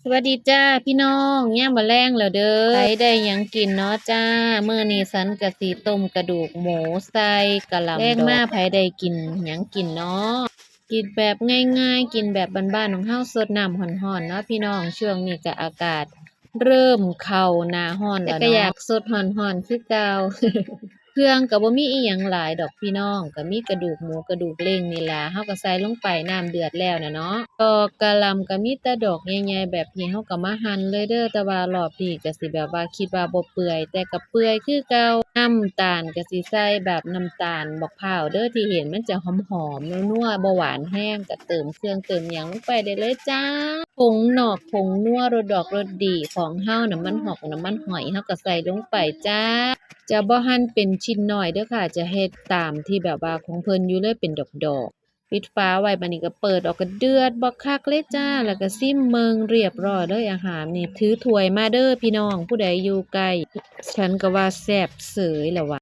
สวัสดีจ้าพี่น้องยามมื้อแลงแล้วเด้อไผได้หยังกินเนาะจ้ามื้อนี้ฉันก็สิต้มกระดูกหมูใส่กะหล่ำดอกแลงมาไผได้กินหยังกินเนาะกินแบบง่ายๆกินแบบบ้านๆของเฮาสดน้ำร้อนๆเนาะพี่น้องช่วงนี้ก็อากาศเริ่มเข้าหน้าร้อนแล้วเนาะแต่ก็อยากสดร้อนๆคือเก่า เครื่องก็บ่มีอิหยังหลายดอกพี่น้องก็มีกระดูกหมูกระดูกเล้งนี่ล่ะเฮาก็ใส่ลงไปน้ำเดือดแล้วน่ะเนาะดอกกะหล่ำก็มีแต่ดอกใหญ่ๆแบบนี้เฮาก็มาหั่นเลยเด้อแต่ว่ารอบนี้ก็สิแบบว่าคิดว่าบ่เปื่อยแต่ก็เปื่อยคือเก่าน้ำตาลก็สิใส่แบบน้ำตาลบักพร้าวเด้อที่เห็นมันจะหอมๆนัวๆบ่หวานแรงก็เติมเครื่องเติมหยังลงไปได้เลยจ้าผงนอกผงนัวรสดอกรสดีของเฮาน้ำมันหอกน้ำมันหอยเฮาก็ใส่ลงไปจ้า จะบ่หั่นเป็นชิ้นน้อยเด้อค่ะจะเฮ็ดตามที่แบบว่าของเพิ่นอยู่เลยเป็นดอกๆปิดฝาไว้บัดนี้ก็เปิดออกก็เดือดบักคักเลยจ้าแล้วก็ซิมเบิงเรียบร้อยเลยอาหารนี่ถือถ้วยมาเด้อพี่น้องผู้ใดอยู่ไกลฉันก็ว่าแซ่บเสยแล้วว่ะ